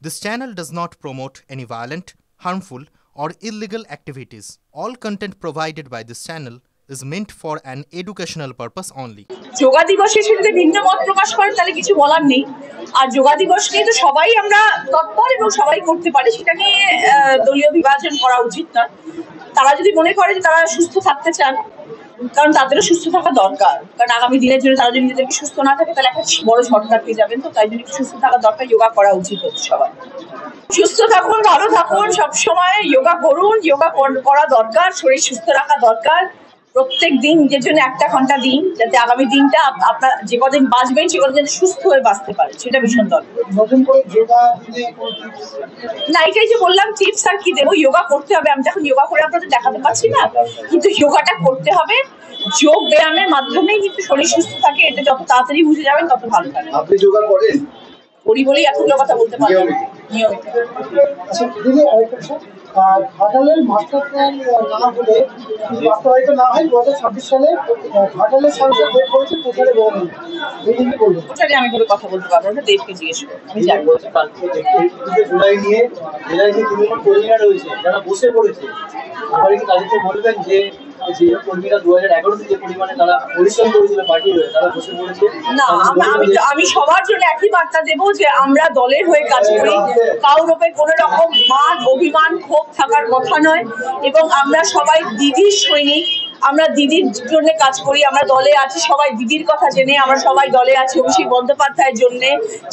This channel does not promote any violent, harmful, or illegal activities. All content provided by this channel is meant for an educational purpose only. Yoga দিবসে যদি ভিন্ন মত প্রকাশ করেন তাহলে কিছু বলার নেই। আর যোগা দিবস নিয়ে তো সবাই আমরা তৎপর এবং সবাই করতে পারে, সেটা নিয়ে দলীয় বিভাজন করা উচিত নয়। তারা যদি মনে করে যে তারা সুস্থ থাকতে চান, কারণ তাদেরও সুস্থ থাকা দরকার, কারণ আগামী দিনের জন্য তারা যদি নিজেদেরকে সুস্থ না থাকে তাহলে একটা বড় ঝটকা পেয়ে যাবেন। তো তাই জন্য সুস্থ থাকা দরকার, যোগা করা উচিত হচ্ছে সবাই। সুস্থ থাকুন, ভালো থাকুন, সবসময় যোগা করুন, যোগা করা দরকার, শরীর সুস্থ রাখা দরকার। প্রত্যেক দিন নিজের জন্য 1 ঘন্টা দিন, যাতে আগামী দিনটা আপনার যে কদিন বাঁচবেন সে কদিন সুস্থ হয়ে বাঁচতে পারে, সেটা ভীষণ দরকার। না, এটাই যে বললাম, টিপস আর কি দেবো। যোগা করতে হবে, আমি যখন যোগা করে আপনাদের দেখাতে পারছি না, কিন্তু যোগাটা করতে হবে। যোগ ব্যায়ামের মাধ্যমেই কিন্তু শরীর সুস্থ থাকে, এটা যত তাড়াতাড়ি বুঝে যাবেন তত ভালো থাকে। আপনি যোগা করেন? করি বলেই এতগুলো কথা বলতে পারবেন নিয়মিত। ঘাটালের মাস্টার প্ল্যান না হলে বাস্তবায়িত না হয় 2026 সালে ঘাটালের সাংসদ বের করেছে প্রচারে বহু প্রচারে আমি কোনো কথা বলতে পারবো না, দেবকে জিজ্ঞেস করবো, আমি যাই বলতে পারবো। জেলায় নিয়ে তৃণমূল কর্মীরা রয়েছে যারা বসে পড়েছে, আবার কি তাদেরকে বলবেন যে কর্মীরা 2011 যে পরিমাণে তারা পরিশ্রম করেছিল পার্টি হয়ে, তারা বসে পড়েছে? না, আমি সবার জন্য একই বার্তা দেবো যে আমরা দলের হয়ে কাজ করি, কারোর উপরে কোনো রকম মান অভিমান ক্ষোভ থাকার কথা নয়, এবং আমরা সবাই দিদির সৈনিক, আমরা দিদির জন্য কাজ করি। আমরা দলে আছি সবাই দিদির কথা জেনে, আমরা সবাই দলে আছি অভিষেক বন্দ্যোপাধ্যায়ের জন্য,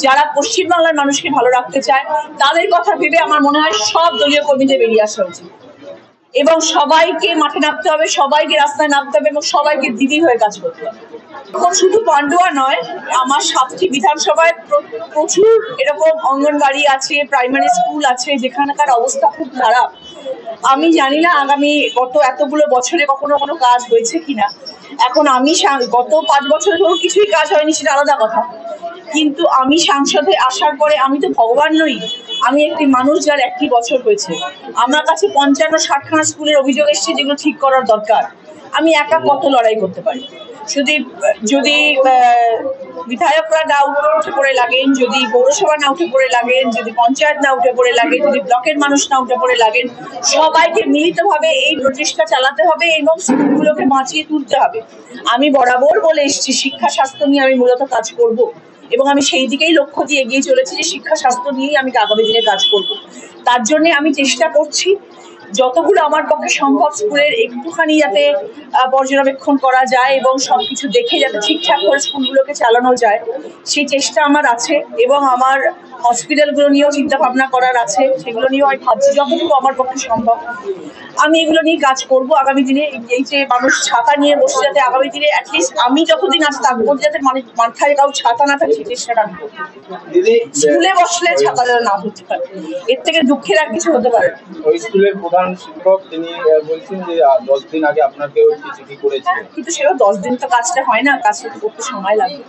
যারা পশ্চিমবাংলার মানুষকে ভালো রাখতে চায়, তাদের কথা ভেবে আমার মনে হয় সব দলীয় কর্মীদের বেরিয়ে আসা উচিত এবং সবাইকে মাঠে নামতে হবে, সবাইকে রাস্তায় নামতে হবে এবং সবাইকে দিদি হয়ে কাজ করতে হবে। এখন শুধু পান্ডুয়া নয়, আমার 7টি বিধানসভায় প্রচুর এরকম অঙ্গনবাড়ি আছে, প্রাইমারি স্কুল আছে যেখানকার অবস্থা খুব খারাপ। আমি জানি না আগামী গত এতগুলো বছরে কখনো কোনো কাজ হয়েছে কিনা। এখন আমি গত 5 বছর ধরুন কিছুই কাজ হয়নি, সেটা আলাদা কথা, কিন্তু আমি সাংসদে আসার পরে আমি তো ভগবান নই, আমি একটি মানুষ যার 1টি বছর হয়েছে। আমার কাছে 55-60খানা স্কুলের অভিযোগ এসেছে যেগুলো ঠিক করার দরকার। আমি একা কত লড়াই করতে পারি? যদি বিধায়করা না উঠে পড়ে লাগেন, যদি পৌরসভা না উঠে পড়ে লাগেন, যদি পঞ্চায়েত না উঠে পড়ে লাগেন, যদি ব্লকের মানুষ না উঠে পড়ে লাগেন, সবাইকে মিলিতভাবে এই প্রচেষ্টা চালাতে হবে এবং স্কুলগুলোকে বাঁচিয়ে তুলতে হবে। আমি বরাবর বলে এসেছি শিক্ষা স্বাস্থ্য নিয়ে আমি মূলত কাজ করব এবং আমি সেই দিকেই লক্ষ্য দিয়ে এগিয়ে চলেছি যে শিক্ষা স্বাস্থ্য নিয়েই আমি আগামী দিনে কাজ করব। তার জন্য আমি চেষ্টা করছি যতগুলো আমার পক্ষে সম্ভব স্কুলের একটুখানি যাতে পর্যবেক্ষণ করা যায় এবং সবকিছু দেখে যাতে ঠিকঠাক করে স্কুলগুলোকে চালানো যায়, সেই চেষ্টা আমার আছে। এবং আমার হসপিটালগুলো নিয়েও চিন্তা ভাবনা করার আছে, সেগুলো নিয়েও আমি ভাবছি যতটুকু আমার পক্ষে সম্ভব আমি এগুলো নিয়ে কাজ করব আগামী দিনে। এই যে মানুষ ছাতা নিয়ে বসে, যাতে আগামী দিনে অ্যাটলিস্ট আমি যতদিন আছি তার মধ্যে যাতে মাথায় কাউ ছাতা না থাকে, সেই চেষ্টাটা আমি করবো। স্কুলে বসলে ছাতা যেন না হতে পারে, এর থেকে দুঃখের আর কিছু হতে পারে। ওই স্কুলের প্রধান শিক্ষক তিনি বলছেন যে 10 দিন আগে আপনাকেও চিঠি করেছে, কিন্তু সেটা 10 দিন তো কাজটা হয় না, কাজটা করতে সময় লাগবে।